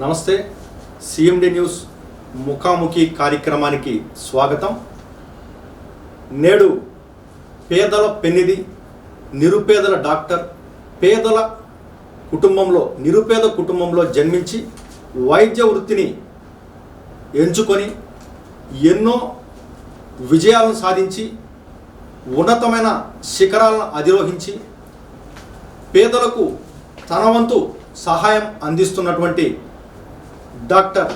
నమస్తే. CMD news ముఖాముఖి కార్యక్రమానికి స్వాగతం. నేడు పేదల పెన్నిది, నిరుపేదల డాక్టర్, పేదల కుటుంబంలో నిరుపేద కుటుంబంలో జన్మించి వైద్య వృత్తిని ఎంచుకొని ఎన్నో విజయాలను సాధించి ఉన్నతమైన శిఖరాలను అధిరోహించి పేదలకు తన వంతు సహాయం అందిస్తున్నటువంటి డాక్టర్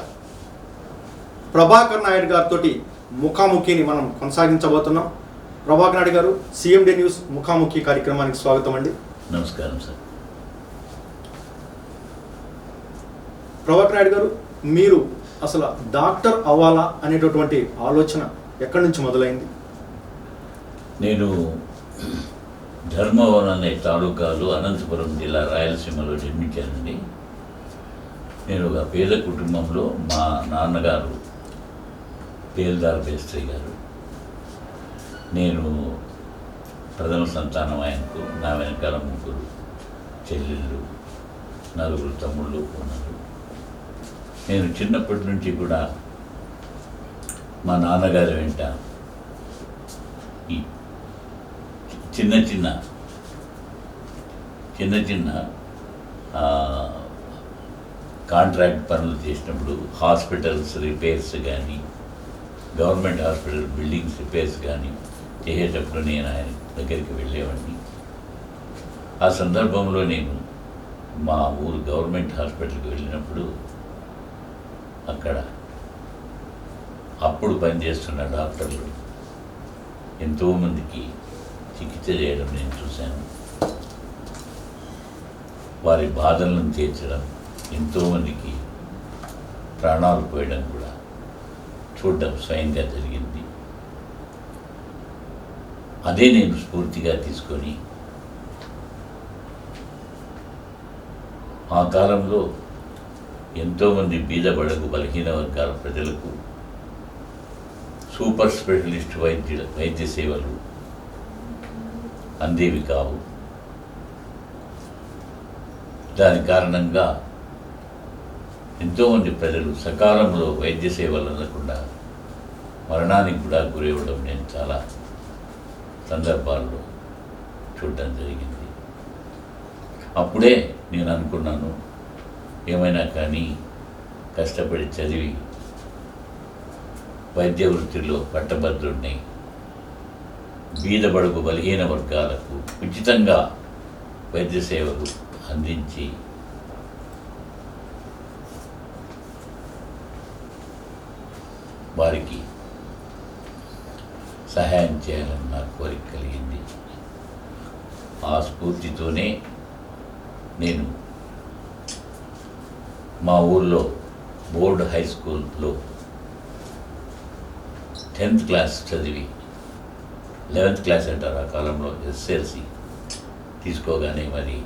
ప్రభాకర్ నాయుడు గారితో ముఖాముఖిని మనం కొనసాగించబోతున్నాం. ప్రభాకర్ నాయుడు గారు, సిఎండి న్యూస్ ముఖాముఖి కార్యక్రమానికి స్వాగతం అండి. నమస్కారం సార్. ప్రభాకర్ నాయుడు గారు, మీరు అసలు డాక్టర్ అవ్వాలా అనేటటువంటి ఆలోచన ఎక్కడి నుంచి మొదలైంది? నేను ధర్మవరం అనే తాలూకాలు అనంతపురం జిల్లా రాయలసీమలో జన్మించానండి. నేను ఒక పేద కుటుంబంలో, మా నాన్నగారు పేల్దార్ బేస్త్రి గారు, నేను ప్రథమ సంతానం ఆయనకు. నా వెనకాల ముగ్గురు చెల్లెళ్ళు, నలుగురు తమ్ముళ్ళు ఉన్నారు. నేను చిన్నప్పటి నుంచి కూడా మా నాన్నగారి వెంట ఈ చిన్న చిన్న కాంట్రాక్ట్ పనులు చేసినప్పుడు హాస్పిటల్స్ రిపేర్స్ కానీ, గవర్నమెంట్ హాస్పిటల్ బిల్డింగ్స్ రిపేర్స్ కానీ చేసేటప్పుడు నేను ఆయన దగ్గరికి వెళ్ళేవాడిని. ఆ సందర్భంలో నేను మా ఊరు గవర్నమెంట్ హాస్పిటల్కి వెళ్ళినప్పుడు అక్కడ అప్పుడు పనిచేస్తున్న డాక్టర్లు ఎంతోమందికి చికిత్స చేయడం నేను చూశాను. వారి బాధలను తీర్చడం, ఎంతోమందికి ప్రాణాలు పోయడం కూడా చూడడం స్వయంగా జరిగింది. అదే నేను స్ఫూర్తిగా తీసుకొని ఆ కాలంలో ఎంతోమంది బీద బడుగు బలహీన వర్గాల ప్రజలకు సూపర్ స్పెషలిస్ట్ వైద్య సేవలు అందేవి కావు. దాని కారణంగా ఎంతోమంది ప్రజలు సకాలంలో వైద్య సేవలు అందకుండా మరణానికి కూడా గురవ్వడం నేను చాలా సందర్భాల్లో చూడడం జరిగింది. అప్పుడే నేను అనుకున్నాను, ఏమైనా కానీ కష్టపడి చదివి వైద్య వృత్తిలో పట్టభద్రుడిని, బీద బడుగు బలహీన వర్గాలకు ఉచితంగా వైద్య సేవలు అందించి వారికి సహాయం చేయాలని నాకు కోరిక కలిగింది. ఆ స్ఫూర్తితోనే నేను మా ఊళ్ళో బోర్డ్ హై స్కూల్లో 10th క్లాస్ చదివి 11th క్లాస్ అంటారు ఆ కాలంలో, ఎస్ఎల్సి తీసుకోగానే మరి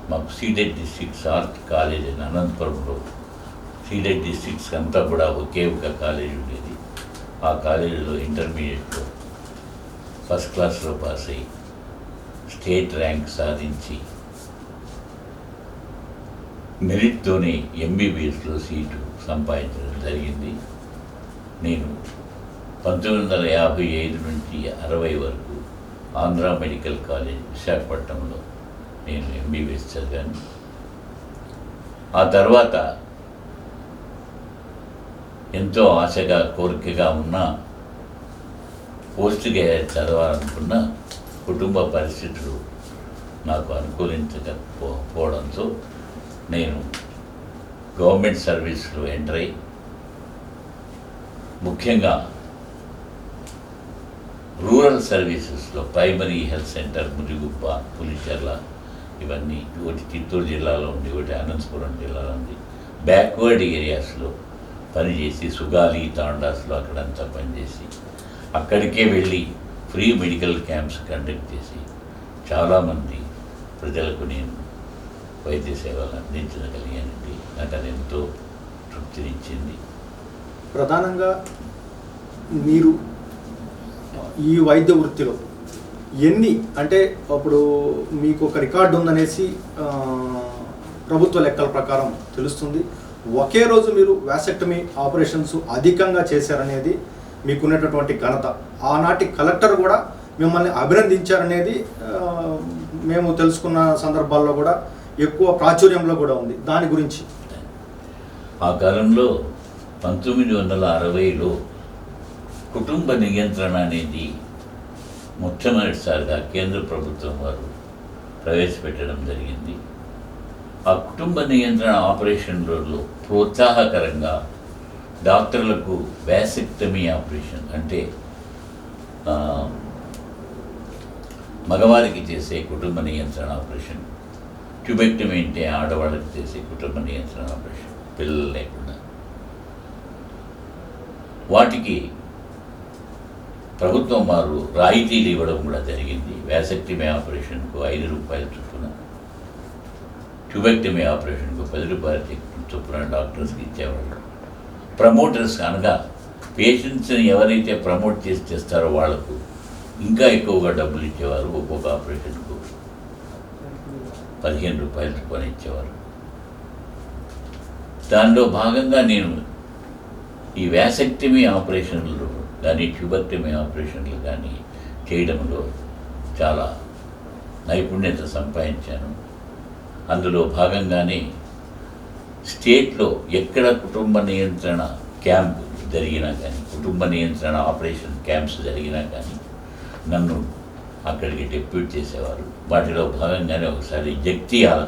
మాకు సీడెడ్ డిస్ట్రిక్ట్స్ ఆర్ట్ కాలేజ్ అని అనంతపురంలో సీడెడ్ డిస్ట్రిక్ట్స్ అంతా కూడా ఒకే ఒక కాలేజ్ ఉండేది. ఆ కాలేజీలో ఇంటర్మీడియట్లో ఫస్ట్ క్లాస్లో పాస్ అయ్యి స్టేట్ ర్యాంక్ సాధించి మెరిట్తోనే ఎంబీబీఎస్లో సీటు సంపాదించడం జరిగింది. నేను 1955 నుంచి 60 వరకు ఆంధ్ర మెడికల్ కాలేజ్ విశాఖపట్నంలో నేను ఎంబీబీఎస్ చదివాను. ఆ తర్వాత ఎంతో ఆశగా కోరికగా ఉన్న పోస్ట్ గ్రాడ్యుయేట్ చదవాలనుకున్న కుటుంబ పరిస్థితులు నాకు అనుకూలించకపోవడంతో నేను గవర్నమెంట్ సర్వీస్లో ఎంటర్ అయ్యి, ముఖ్యంగా రూరల్ సర్వీసెస్లో primary health centre Mudigubba, Pulicherla, ఇవన్నీ ఒకటి చిత్తూరు జిల్లాలో ఉంది, ఒకటి అనంతపురం జిల్లాలో ఉంది. బ్యాక్వర్డ్ ఏరియాస్లో పనిచేసి సుగాలి తాండాస్లో అక్కడంతా పనిచేసి అక్కడికే వెళ్ళి ఫ్రీ మెడికల్ క్యాంప్స్ కండక్ట్ చేసి చాలామంది ప్రజలకు నేను వైద్య సేవలు అందించగలిగానండి. నాకు అది ఎంతో తృప్తినిచ్చింది. ప్రధానంగా మీరు ఈ వైద్య వృత్తిలో ఎన్ని అంటే అప్పుడు మీకు ఒక రికార్డు ఉందనేసి ప్రభుత్వ లెక్కల ప్రకారం తెలుస్తుంది. ఒకే రోజు మీరు వ్యాసెక్టమీ ఆపరేషన్స్ అధికంగా చేశారనేది మీకున్నటువంటి ఘనత. ఆనాటి కలెక్టర్ కూడా మిమ్మల్ని అభినందించారనేది మేము తెలుసుకున్న సందర్భాల్లో కూడా ఎక్కువ ప్రాచుర్యంలో కూడా ఉంది. దాని గురించి ఆ కాలంలో 1960లో కుటుంబ నియంత్రణ అనేది మొట్టమొదటిసారిగా కేంద్ర ప్రభుత్వం వారు ప్రవేశపెట్టడం జరిగింది. ఆ కుటుంబ నియంత్రణ ఆపరేషన్లలో ప్రోత్సాహకరంగా డాక్టర్లకు వ్యాసెక్టమీ ఆపరేషన్ అంటే మగవారికి చేసే కుటుంబ నియంత్రణ ఆపరేషన్, ట్యూబెక్టమీ అంటే ఆడవాళ్ళకి చేసే కుటుంబ నియంత్రణ ఆపరేషన్ పిల్లలు లేకుండా, వాటికి ప్రభుత్వం వారు రాయితీలు ఇవ్వడం కూడా జరిగింది. వ్యాసెక్టమీ ఆపరేషన్కు 5 రూపాయల చొప్పున, ట్యూబెక్టమీ ఆపరేషన్కు 10 రూపాయల చొప్పున డాక్టర్స్కి ఇచ్చేవాళ్ళు. ప్రమోటర్స్ అనగా పేషెంట్స్ని ఎవరైతే ప్రమోట్ చేస్తారో వాళ్లకు ఇంకా ఎక్కువగా డబ్బులు ఇచ్చేవారు. ఒక్కొక్క ఆపరేషన్కు 15 రూపాయల చొప్పున ఇచ్చేవారు. దానిలో భాగంగా నేను ఈ వ్యాసెక్టమీ ఆపరేషన్లు కానీ ట్యూబెక్టమీ ఆపరేషన్లు కానీ చేయడంలో చాలా నైపుణ్యత సంపాదించాను. అందులో భాగంగానే స్టేట్లో ఎక్కడ కుటుంబ నియంత్రణ క్యాంప్ జరిగినా కానీ, కుటుంబ నియంత్రణ ఆపరేషన్ క్యాంప్స్ జరిగినా కానీ నన్ను అక్కడికి డెప్యూట్ చేసేవారు. వాటిలో భాగంగానే ఒకసారి జగిత్యాల,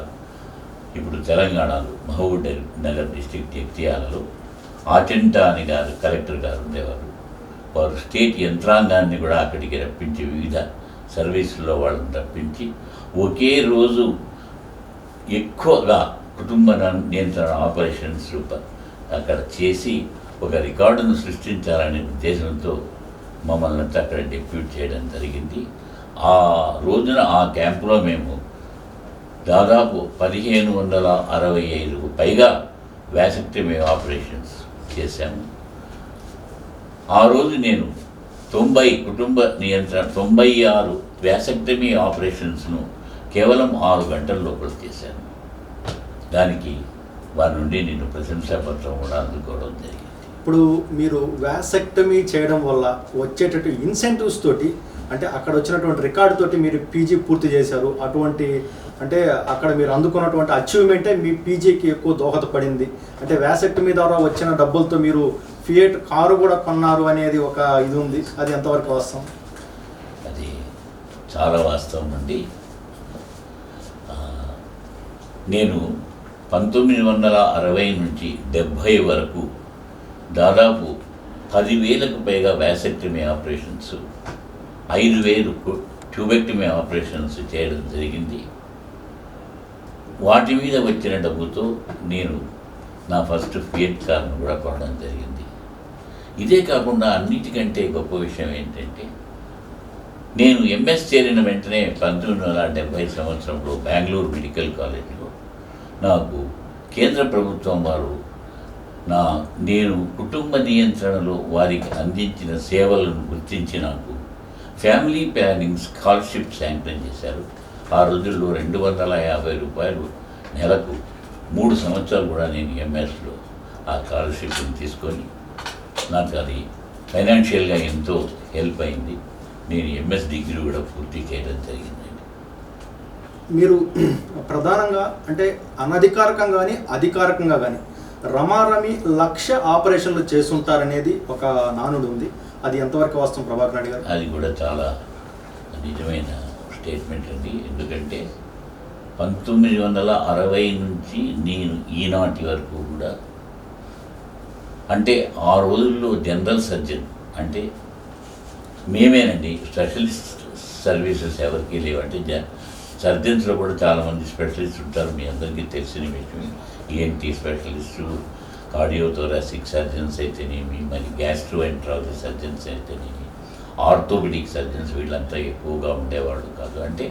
ఇప్పుడు తెలంగాణలో మహబూబ్ నగర్ డిస్ట్రిక్ట్ జగిత్యాలలో ఆటెంటా అని గారు కలెక్టర్ గారు ఉండేవారు. వారు స్టేట్ యంత్రాంగాన్ని కూడా అక్కడికి రప్పించి వివిధ సర్వీసుల్లో వాళ్ళని రప్పించి ఒకే రోజు ఎక్కువగా కుటుంబ నియంత్రణ ఆపరేషన్స్ అక్కడ చేసి ఒక రికార్డును సృష్టించాలనే ఉద్దేశంతో మమ్మల్ని అంతా అక్కడ డెప్యూట్ చేయడం జరిగింది. ఆ రోజున ఆ క్యాంపులో మేము దాదాపు 1565 పైగా వ్యాసెక్టమీ ఆపరేషన్స్ చేశాము. ఆ రోజు నేను 90 కుటుంబ నియంత్రణ 96 వ్యాసెక్టమీ ఆపరేషన్స్ను కేవలం 6 గంటల లోపల చేశాను. దానికి వారి నుండి నేను ప్రశంసాపత్రం కూడా అందుకోవడం జరిగింది. ఇప్పుడు మీరు వ్యాసెక్టమీ చేయడం వల్ల వచ్చేటట్టు ఇన్సెంటివ్స్ తోటి, అంటే అక్కడ వచ్చినటువంటి రికార్డు తోటి మీరు పీజీ పూర్తి చేశారు. అటువంటి అంటే అక్కడ మీరు అందుకున్నటువంటి అచీవ్మెంటే మీ పీజీకి ఎక్కువ దోహదపడింది. అంటే వ్యాసెక్టమీ ద్వారా వచ్చిన డబ్బులతో మీరు ఫియట్ కారు కూడా కొన్నారు అనేది ఒక ఇది ఉంది. అది ఎంతవరకు వాస్తవం? అది చాలా వాస్తవం అండి. నేను 1960 నుంచి 70 వరకు దాదాపు 10,000కు పైగా వ్యాసెక్టమీ ఆపరేషన్స్, 5,000 ట్యూబెక్టమీ ఆపరేషన్స్ చేయడం జరిగింది. వాటి మీద వచ్చిన డబ్బుతో నేను నా ఫస్ట్ ఫియట్ కార్ను కూడా కొనడం జరిగింది. ఇదే కాకుండా అన్నిటికంటే గొప్ప విషయం ఏంటంటే, నేను ఎంఎస్ చేరిన వెంటనే 1970 సంవత్సరంలో బెంగళూరు మెడికల్ కాలేజీలో నాకు కేంద్ర ప్రభుత్వం వారు నేను కుటుంబ నియంత్రణలో వారికి అందించిన సేవలను గుర్తించి నాకు ఫ్యామిలీ ప్లానింగ్ స్కాలర్షిప్ శాంక్షన్ చేశారు. ఆ రోజుల్లో 250 రూపాయలు నెలకు 3 సంవత్సరాలు కూడా నేను ఎంఎస్లో ఆ స్కాలర్షిప్ని తీసుకొని నాకు అది ఫైనాన్షియల్గా ఎంతో హెల్ప్ అయింది. నేను ఎంఎస్ డిగ్రీ కూడా పూర్తి చేయడం జరిగిందండి. మీరు ప్రధానంగా అంటే అనధికారికంగా కానీ అధికారికంగా కానీ రమారమి 1,00,000 ఆపరేషన్లు చేసుంటారనేది ఒక నానుడు ఉంది. అది ఎంతవరకు వాస్తవం ప్రభాకర్ రెడ్డి గారు? అది కూడా చాలా నిజమైన స్టేట్మెంట్ అండి. ఎందుకంటే 1960 నుంచి నేను ఈనాటి వరకు కూడా, అంటే ఆ రోజుల్లో జనరల్ సర్జన్ అంటే మేమేనండి, స్పెషలిస్ట్ సర్వీసెస్ ఎవరికి లేవంటే సర్జన్స్లో కూడా చాలామంది స్పెషలిస్ట్ ఉంటారు. మీ అందరికీ తెలిసిన విషయం. ఈఎన్టీ స్పెషలిస్టు, కార్డియోథోరాసిక్ సర్జన్స్ అయితేనేమి, మరి గ్యాస్ట్రోఎంట్రాలజీ సర్జన్స్ అయితేనేమి, ఆర్థోపెడిక్ సర్జన్స్, వీళ్ళంతా ఎక్కువగా ఉండేవాళ్ళు కాదు. అంటే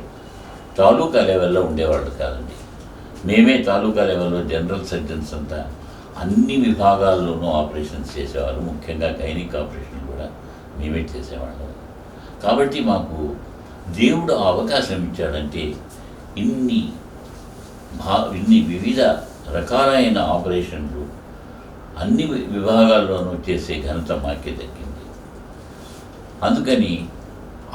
తాలూకా లెవెల్లో ఉండేవాళ్ళు కాదండి. మేమే తాలూకా లెవెల్లో జనరల్ సర్జన్స్ అంతా అన్ని విభాగాల్లోనూ ఆపరేషన్స్ చేసేవాళ్ళు. ముఖ్యంగా గైనిక్ ఆపరేషన్ కూడా మేమే చేసేవాళ్ళం. కాబట్టి మాకు దేవుడు ఆ అవకాశం ఇచ్చాడంటే ఇన్ని వివిధ రకాలైన ఆపరేషన్లు అన్ని విభాగాల్లోనూ చేసే ఘనత మాకే దక్కింది. అందుకని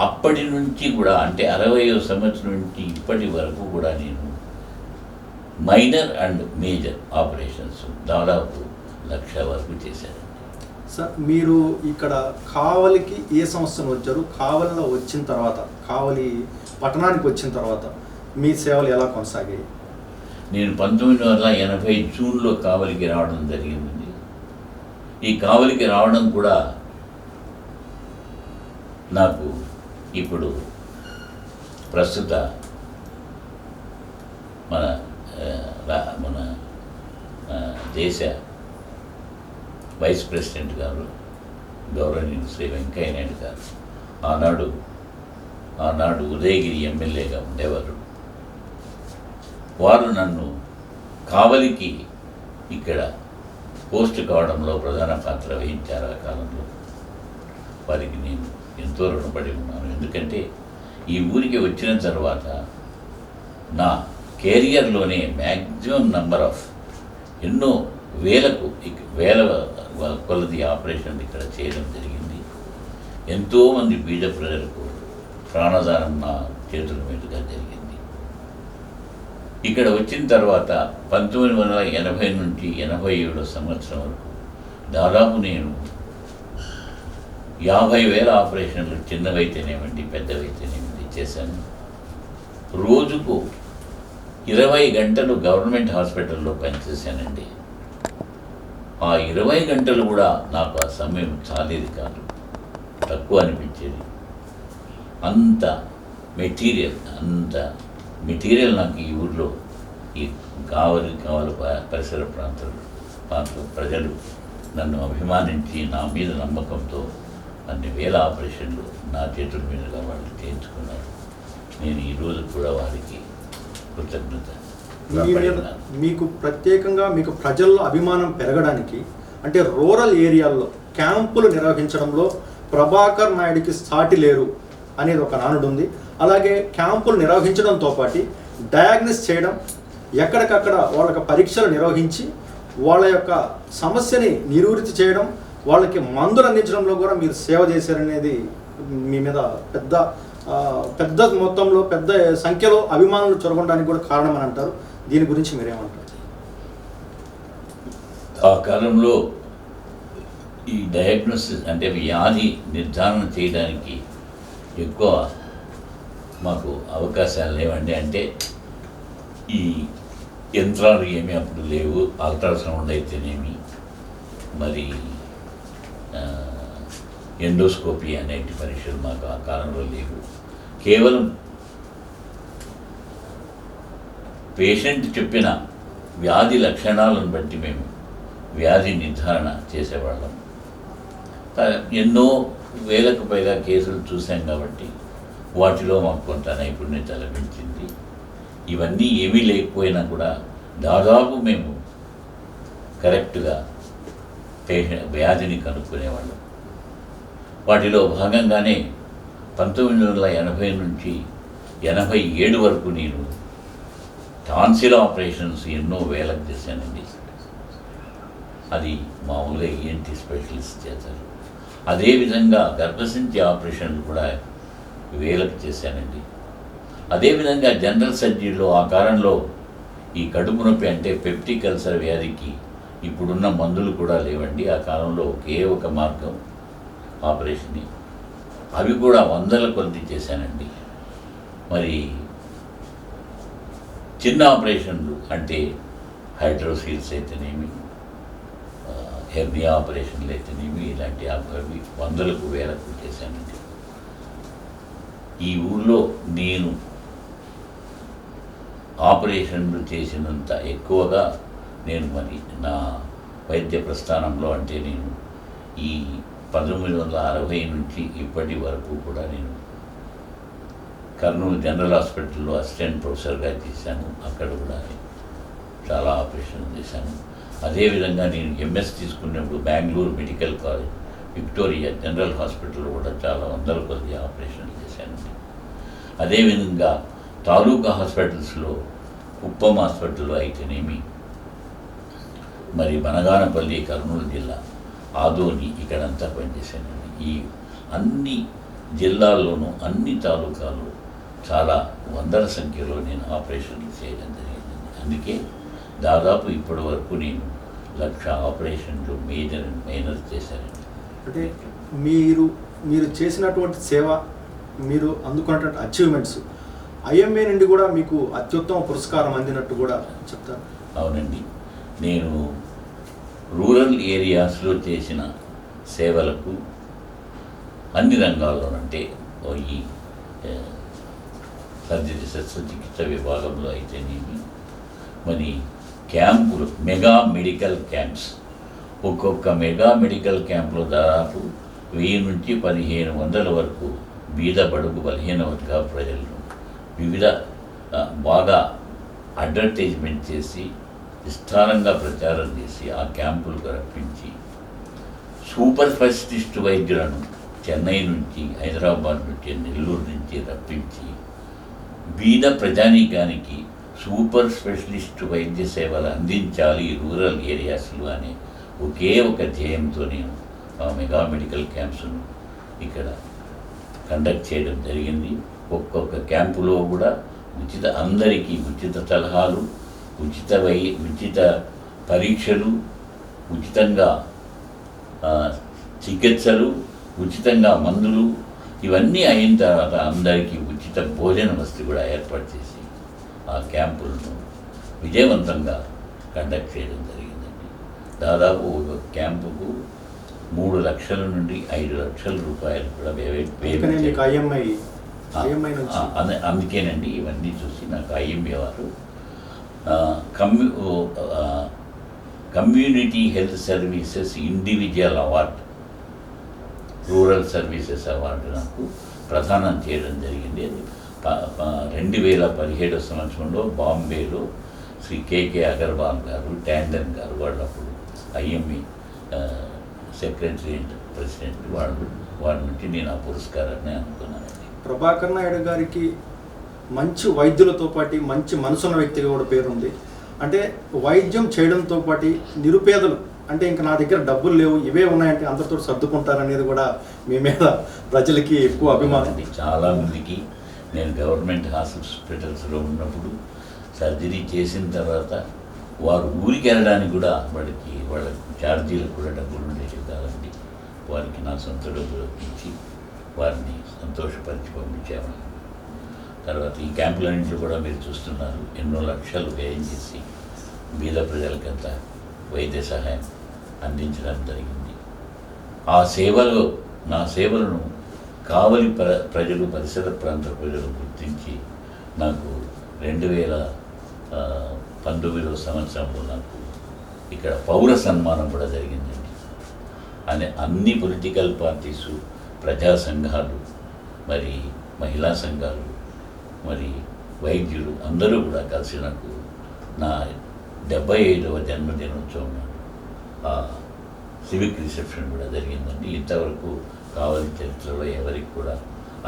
అప్పటి నుంచి కూడా అంటే 60వ సంవత్సరం నుంచి ఇప్పటి వరకు కూడా నేను మైనర్ అండ్ మేజర్ ఆపరేషన్స్ దాదాపు 1,00,000 వరకు చేశాను. సార్ మీరు ఇక్కడ కావలికి ఏ సంవత్సరం వచ్చారు? కావలిలో వచ్చిన తర్వాత, కావలి పట్టణానికి వచ్చిన తర్వాత మీ సేవలు ఎలా కొనసాగాయి? నేను 1980 జూన్లో కావలికి రావడం జరిగింది. ఈ కావలికి రావడం కూడా నాకు ఇప్పుడు ప్రస్తుత మన దేశ వైస్ ప్రెసిడెంట్ గారు గౌరవనీయులు శ్రీ వెంకయ్య నాయుడు గారు ఆనాడు ఉదయగిరి ఎమ్మెల్యేగా ఉండేవారు. వారు నన్ను కావలికి ఇక్కడ పోస్ట్ కావడంలో ప్రధాన పాత్ర వహించారు. ఆ కాలంలో వారికి నేను ఎంతో రుణపడి ఉన్నాను. ఎందుకంటే ఈ ఊరికి వచ్చిన తర్వాత నా కెరియర్లోనే మ్యాక్సిమం నంబర్ ఆఫ్ ఎన్నో వేల కొలది ఆపరేషన్లు ఇక్కడ చేయడం జరిగింది. ఎంతోమంది బీద ప్రజలకు ప్రాణదానం నా చేతుల మీదుగా జరిగింది. ఇక్కడ వచ్చిన తర్వాత 1980 నుంచి 87 సంవత్సరం వరకు దాదాపు నేను 50,000 ఆపరేషన్లు చిన్నవైతేనేమండి పెద్దవైతేనేమండి చేశాను. రోజుకు 20 గంటలు గవర్నమెంట్ హాస్పిటల్లో పనిచేశానండి. ఆ 20 గంటలు కూడా నాకు ఆ సమయం చాలేది కాదు, తక్కువ అనిపించేది. అంత మెటీరియల్ నాకు ఈ ఊర్లో ఈ కావలి పరిసర ప్రాంతాలు ప్రజలు నన్ను అభిమానించి నా మీద నమ్మకంతో అన్ని వేల ఆపరేషన్లు నా చేతుల మీదుగా వాళ్ళు చేయించుకున్నారు. నేను ఈరోజు కూడా వారికి కృతజ్ఞత. మీకు ప్రత్యేకంగా మీకు ప్రజల్లో అభిమానం పెరగడానికి అంటే రూరల్ ఏరియాల్లో క్యాంపులు నిర్వహించడంలో ప్రభాకర్ నాయుడికి సాటి లేరు అనేది ఒక నానుడు ఉంది. అలాగే క్యాంపులు నిర్వహించడంతో పాటు డయాగ్నోస్ చేయడం, ఎక్కడికక్కడ వాళ్ళకి పరీక్షలు నిర్వహించి వాళ్ళ యొక్క సమస్యని నివృత్తి చేయడం, వాళ్ళకి మందులు అందించడంలో కూడా మీరు సేవ చేశారనేది మీ మీద పెద్ద మొత్తంలో పెద్ద సంఖ్యలో అభిమానులు చొరగడానికి కూడా కారణం అని అంటారు. దీని గురించి మీరేమంటారు? ఆ కాలంలో ఈ డయాగ్నోసిస్ అంటే వ్యాధి నిర్ధారణ చేయడానికి ఎక్కువ మాకు అవకాశాలు లేవండి. అంటే ఈ యంత్రాలు ఏమీ అప్పుడు లేవు. అల్ట్రాసౌండ్ అయితేనేమి, మరి ఎండోస్కోపీ అనేటి పరీక్షలు మాకు ఆ కాలంలో లేవు. కేవలం పేషెంట్ చెప్పిన వ్యాధి లక్షణాలను బట్టి మేము వ్యాధి నిర్ధారణ చేసేవాళ్ళం. ఎన్నో వేలకు పైగా కేసులు చూసాం కాబట్టి వాటిలో మాకు కొంత నైపుణ్యత లభించింది. ఇవన్నీ ఏమీ లేకపోయినా కూడా దాదాపు మేము కరెక్ట్గా వ్యాధిని కనుక్కునేవాళ్ళం. వాటిలో భాగంగానే 1980 నుంచి 87 వరకు నేను టాన్సిల్ ఆపరేషన్స్ ఎన్నో వేలకు చేశానండి. అది మామూలుగా ENT స్పెషలిస్ట్ చేశారు. అదేవిధంగా గర్భసంచి ఆపరేషన్లు కూడా వేలకు చేశానండి. అదేవిధంగా జనరల్ సర్జరీలో ఆ కాలంలో ఈ కడుపు నొప్పి అంటే పెప్టిక్ అల్సర్ వ్యాధికి ఇప్పుడున్న మందులు కూడా లేవండి. ఆ కాలంలో ఒకే ఒక మార్గం ఆపరేషన్. అవి కూడా 100ల కొద్ది చేశానండి. మరి చిన్న ఆపరేషన్లు అంటే హైడ్రోసీల్స్ అయితేనేమి, హెర్నియా ఆపరేషన్లు అయితేనేమి, ఇలాంటి అవి 100లకు 1000కు చేశానండి. ఈ ఊళ్ళో నేను ఆపరేషన్లు చేసినంత ఎక్కువగా నేను మరి నా వైద్య ప్రస్థానంలో అంటే నేను ఈ 1960 నుంచి ఇప్పటి వరకు కూడా నేను కర్నూలు జనరల్ హాస్పిటల్లో అసిస్టెంట్ ప్రొఫెసర్గా చేశాను. అక్కడ కూడా చాలా ఆపరేషన్లు చేశాను. అదేవిధంగా నేను MS తీసుకున్నప్పుడు Bengaluru medical college, Victoria general హాస్పిటల్లో కూడా చాలా 100ల కొద్ది ఆపరేషన్లు చేశాను. అదేవిధంగా తాలూకా హాస్పిటల్స్లో కుప్పం హాస్పిటల్లో అయితేనేమి, మరి బనగానపల్లి కర్నూలు జిల్లా, ఆదోని ఇక్కడంతా పనిచేశానండి. ఈ అన్ని జిల్లాల్లోనూ అన్ని తాలూకాలు చాలా వందల సంఖ్యలో నేను ఆపరేషన్లు చేయడం జరిగిందండి. అందుకే దాదాపు ఇప్పటి వరకు నేను 1,00,000 ఆపరేషన్లు మైనర్ చేశానండి. అంటే మీరు చేసినటువంటి సేవ, మీరు అందుకున్నటువంటి అచీవ్మెంట్స్ ఐఎంఏ నుండి కూడా మీకు అత్యుత్తమ పురస్కారం అందినట్టు కూడా చెప్తారు. అవునండి, నేను రూరల్ ఏరియాస్లో చేసిన సేవలకు అన్ని రంగాల్లోనంటే ఈ సర్జరీ శస్త్రచికిత్స విభాగంలో అయితేనేమి, మరి క్యాంపులు, మెగా మెడికల్ క్యాంప్స్, ఒక్కొక్క మెగా మెడికల్ క్యాంప్లో దాదాపు 1000 నుంచి 1500 వరకు బీద బడుగు బలహీన వర్గ ప్రజలను వివిధ బాగా అడ్వర్టైజ్మెంట్ చేసి విస్తారంగా ప్రచారం చేసి ఆ క్యాంపులకు రప్పించి సూపర్ స్పెషలిస్ట్ వైద్యులను చెన్నై నుంచి, హైదరాబాద్ నుంచి, నెల్లూరు నుంచి రప్పించి బీద ప్రజానీకానికి సూపర్ స్పెషలిస్ట్ వైద్య సేవలు అందించాలి రూరల్ ఏరియాస్లో అనే ఒకే ఒక ధ్యేయంతో నేను ఆ మెగా మెడికల్ క్యాంప్స్ను ఇక్కడ కండక్ట్ చేయడం జరిగింది. ఒక్కొక్క క్యాంపులో కూడా అందరికీ ఉచిత సలహాలు, ఉచిత పరీక్షలు, ఉచితంగా చికిత్సలు, ఉచితంగా మందులు, ఇవన్నీ అయిన తర్వాత అందరికీ ఉచిత భోజన వసతి కూడా ఏర్పాటు చేసి ఆ క్యాంపులను విజయవంతంగా కండక్ట్ చేయడం జరిగిందండి. దాదాపు ఒక క్యాంపుకు 3 లక్షల నుండి 5 లక్షల రూపాయలు కూడా అందుకేనండి ఇవన్నీ చూసి నాకు ఐఎంఏ వారు community health services individual award, rural services award నాకు ప్రదానం చేయడం జరిగింది. అది 2017 సంవత్సరంలో బాంబేలో శ్రీ కేకే అగర్వాల్ గారు, ట్యాండన్ గారు, వాళ్ళప్పుడు ఐఎంఏ సెక్రటరీ అండ్ ప్రెసిడెంట్, వాళ్ళ నుంచి నేను ఆ పురస్కారాన్ని అందుకున్నానండి. ప్రభాకర్ నాయుడు గారికి మంచి వైద్యులతో పాటు మంచి మనసున్న వ్యక్తిగా కూడా పేరుంది. అంటే వైద్యం చేయడంతో పాటు నిరుపేదలు, అంటే ఇంకా నా దగ్గర డబ్బులు లేవు, ఇవే ఉన్నాయంటే అందరితో సర్దుకుంటారనేది కూడా మీ మీద ప్రజలకి ఎక్కువ అభిమానం. చాలామందికి నేను గవర్నమెంట్ హాస్పిటల్స్లో ఉన్నప్పుడు సర్జరీ చేసిన తర్వాత వారు ఊరికి వెళ్ళడానికి కూడా వాళ్ళ ఛార్జీలకు కూడా డబ్బులు ఉండేవి కాదండి. వారికి నా సొంత డబ్బులు ఇచ్చి వారిని సంతోషపరిచి పంపించేవాళ్ళం. తర్వాత ఈ క్యాంపులన్నింటిలో కూడా మీరు చూస్తున్నారు, ఎన్నో లక్షలు వ్యయం చేసి బీద ప్రజలకంతా వైద్య సహాయం అందించడం జరిగింది. ఆ సేవలో నా సేవలను కావలి ప్రజలు, పరిసర ప్రాంత ప్రజలు గుర్తించి నాకు 2019 సంవత్సరంలో నాకు ఇక్కడ పౌర సన్మానం కూడా జరిగిందండి. అన్ని పొలిటికల్ పార్టీసు, ప్రజా సంఘాలు, మరి మహిళా సంఘాలు, మరి వైద్యులు అందరూ కూడా కలిసి నాకు నా 75వ జన్మదినోత్సవం సివిక్ రిసెప్షన్ కూడా జరిగిందండి. ఇంతవరకు కావలి చరిత్రలో ఎవరికి కూడా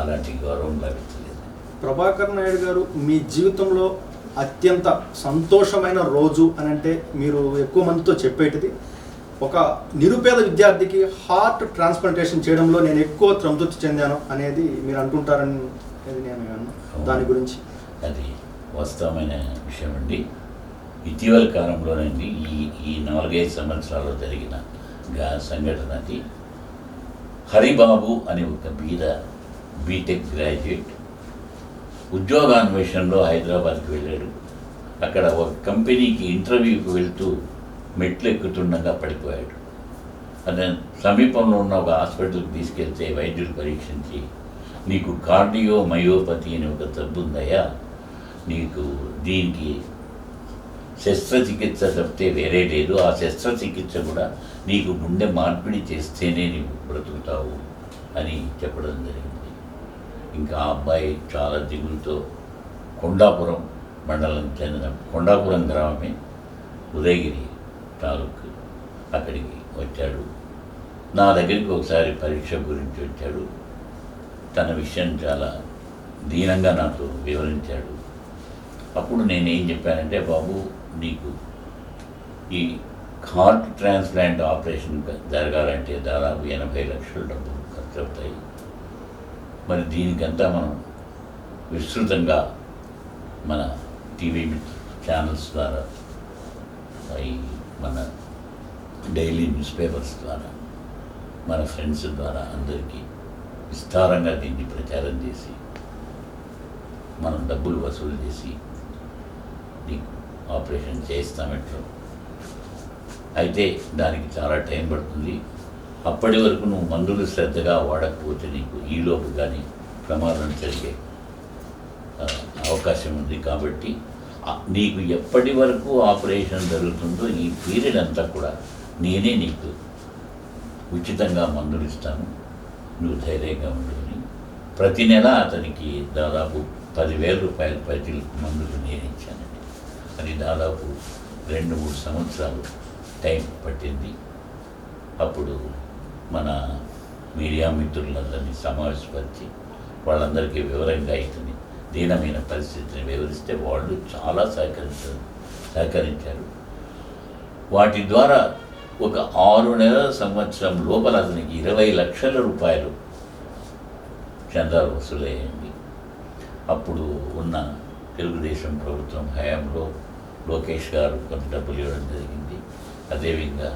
అలాంటి గౌరవం లభించలేదు. ప్రభాకర్ నాయుడు గారు మీ జీవితంలో అత్యంత సంతోషమైన రోజు అని అంటే మీరు ఎక్కువ మందితో చెప్పేటిది, ఒక నిరుపేద విద్యార్థికి హార్ట్ ట్రాన్స్ప్లాంటేషన్ చేయడంలో నేను ఎక్కువ సంతృప్తి చెందాను అనేది మీరు అంటుంటారని నేను దాని గురించి. అది వాస్తవమైన విషయం అండి. ఇటీవల కాలంలోనండి ఈ 4-5 సంవత్సరాల్లో జరిగిన సంఘటన అది. హరిబాబు అని ఒక బీటెక్ గ్రాడ్యుయేట్ ఉద్యోగాన్వేషణలో హైదరాబాద్కి వెళ్ళాడు. అక్కడ ఒక కంపెనీకి ఇంటర్వ్యూకి వెళ్తూ మెట్లు ఎక్కుతుండగా పడిపోయాడు. అదే సమీపంలో ఉన్న ఒక హాస్పిటల్కి తీసుకెళ్తే వైద్యులు పరీక్షించి, నీకు కార్డియో మయోపతి అని ఒక జబ్బు ఉందయ్యా, నీకు దీనికి శస్త్రచికిత్స తప్పితే వేరే లేదు, ఆ శస్త్రచికిత్స కూడా నీకు గుండె మార్పిడి చేస్తేనే నీవు బ్రతుకుతావు అని చెప్పడం జరిగింది. ఇంకా ఆ అబ్బాయి చాలా దిగులుతో కొండాపురం మండలం చెందిన కొండాపురం గ్రామమే ఉదయగిరి తాలూకు, అక్కడికి వచ్చాడు. నా దగ్గరికి ఒకసారి పరీక్ష గురించి వచ్చాడు. తన విషయం చాలా దీనంగా నాకు వివరించాడు. అప్పుడు నేనేం చెప్పానంటే, బాబు నీకు ఈ హార్ట్ ట్రాన్స్ప్లాంట్ ఆపరేషన్ జరగాలంటే దాదాపు 80 లక్షల డబ్బులు ఖర్చు అవుతాయి. మరి దీనికంతా మనం విస్తృతంగా మన టీవీ ఛానల్స్ ద్వారా, ఈ మన డైలీ న్యూస్ పేపర్స్ ద్వారా, మన ఫ్రెండ్స్ ద్వారా అందరికీ విస్తారంగా దీన్ని ప్రచారం చేసి మనం డబ్బులు వసూలు చేసి నీకు ఆపరేషన్ చేస్తామెట్లో. అయితే దానికి చాలా టైం పడుతుంది. అప్పటి వరకు నువ్వు మందులు శ్రద్ధగా వాడకపోతే నీకు ఈలోపు కానీ ప్రమాదం జరిగే అవకాశం ఉంది. కాబట్టి నీకు ఎప్పటి వరకు ఆపరేషన్ జరుగుతుందో ఈ పీరియడ్ అంతా కూడా నేనే నీకు ఉచితంగా మందులు ఇస్తాను, నువ్వు ధైర్యంగా ఉండని. ప్రతి నెల అతనికి దాదాపు 10,000 రూపాయల ప్రతి మందులు నేను ఇచ్చానండి. అది దాదాపు 2-3 సంవత్సరాలు టైం పట్టింది. అప్పుడు మన మీడియా మిత్రులందరినీ సమావేశపరిచి వాళ్ళందరికీ వివరంగా ఇతని దీనమైన పరిస్థితిని వివరిస్తే వాళ్ళు చాలా సహకరించారు. వాటి ద్వారా ఒక 6 నెలల సంవత్సరం లోపల అతనికి 20 లక్షల రూపాయలు చందాలు వసూలయ్యండి. అప్పుడు ఉన్న తెలుగుదేశం ప్రభుత్వం హయాంలో లోకేష్ గారు కొంత డబ్బులు ఇవ్వడం జరిగింది. అదేవిధంగా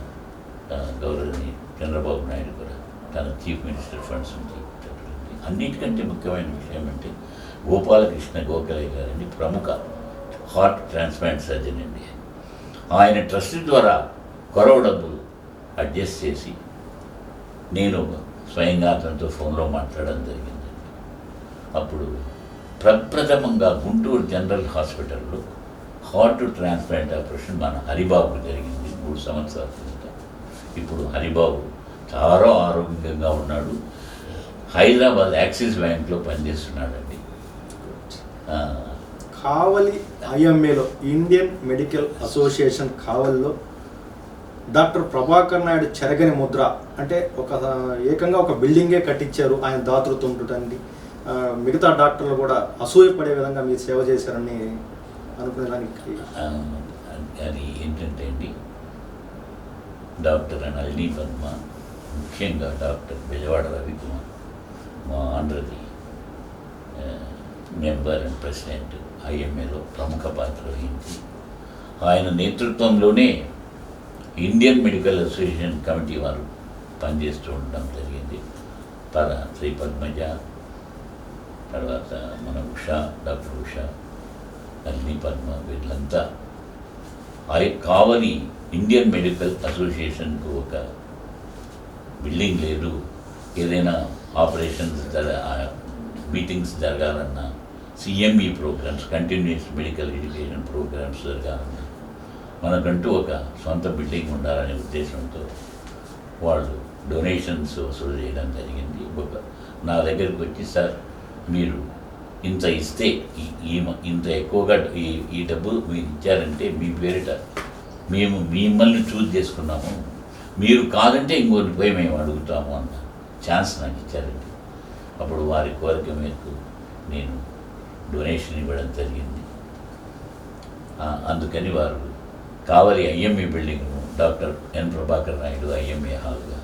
గౌరవనీయ చంద్రబాబు నాయుడు కూడా తన చీఫ్ మినిస్టర్ ఫండ్స్ నుంచి డబ్బులు. అన్నిటికంటే ముఖ్యమైన విషయం అంటే గోపాలకృష్ణ గోఖలే గారండి, ప్రముఖ హార్ట్ ట్రాన్స్ప్లాంట్ సర్జన్ అండి. ఆయన ట్రస్ట్ ద్వారా కొరవ డబ్బులు అడ్జస్ట్ చేసి నేను స్వయంగా అతనితో ఫోన్లో మాట్లాడడం జరిగిందండి. అప్పుడు ప్రప్రథమంగా గుంటూరు జనరల్ హాస్పిటల్లో హార్ట్ ట్రాన్స్ప్లాంట్ ఆపరేషన్ మన హరిబాబు జరిగింది 3 సంవత్సరాల కింద. ఇప్పుడు హరిబాబు చాలా ఆరోగ్యంగా ఉన్నాడు. హైదరాబాద్ యాక్సిస్ బ్యాంక్లో పనిచేస్తున్నాడండి. కావలి ఐఎంఏలో, ఇండియన్ మెడికల్ అసోసియేషన్ కావలిలో డాక్టర్ ప్రభాకర్ నాయుడు చెరగని ముద్ర అంటే ఏకంగా ఒక బిల్డింగే కట్టించారు ఆయన దాతృత్వం ఉంటుంది. మిగతా డాక్టర్లు కూడా అసూయపడే విధంగా మీరు సేవ చేశారని అనుకునేదానికి అది ఏంటంటే అండి, డాక్టర్ నళిని పద్మ, ముఖ్యంగా డాక్టర్ బెజవాడ రవికుమార్, మా ఆంధ్రది మెంబర్ అండ్ ప్రెసిడెంట్ ఐఎంఏలో ప్రముఖ పాత్ర వహించి ఆయన నేతృత్వంలోనే ఇండియన్ మెడికల్ అసోసియేషన్ కమిటీ వారు పనిచేస్తూ ఉండడం జరిగింది. శ్రీ పద్మజ, తర్వాత మన ఉషా, డాక్టర్ ఉషా, నళిని పద్మ, వీళ్ళంతా కావలి ఇండియన్ మెడికల్ అసోసియేషన్కు ఒక బిల్డింగ్ లేదు, ఏదైనా ఆపరేషన్స్ మీటింగ్స్ జరగాలన్నా, CME programmes, continuous medical education programmes జరగాలన్నా మనకంటూ ఒక సొంత బిల్డింగ్ ఉండాలనే ఉద్దేశంతో వాళ్ళు డొనేషన్స్ వసూలు చేయడం జరిగింది. నా దగ్గరికి వచ్చి, సార్ మీరు ఇంత ఇస్తే ఇంత ఎక్కువగా ఈ డబ్బు మీరు ఇచ్చారంటే మీ పేరిట మేము మిమ్మల్ని చూజ్ చేసుకున్నాము, మీరు కాదంటే ఇంకోటి పోయి మేము అడుగుతాము అన్న ఛాన్స్ నాకు ఇచ్చారండి. అప్పుడు వారి కోరిక మేరకు నేను డొనేషన్ ఇవ్వడం జరిగింది. అందుకని వారు కావలి ఐఎంఏ బిల్డింగ్ను doctor N Prabhakar Naidu IMA హాల్గా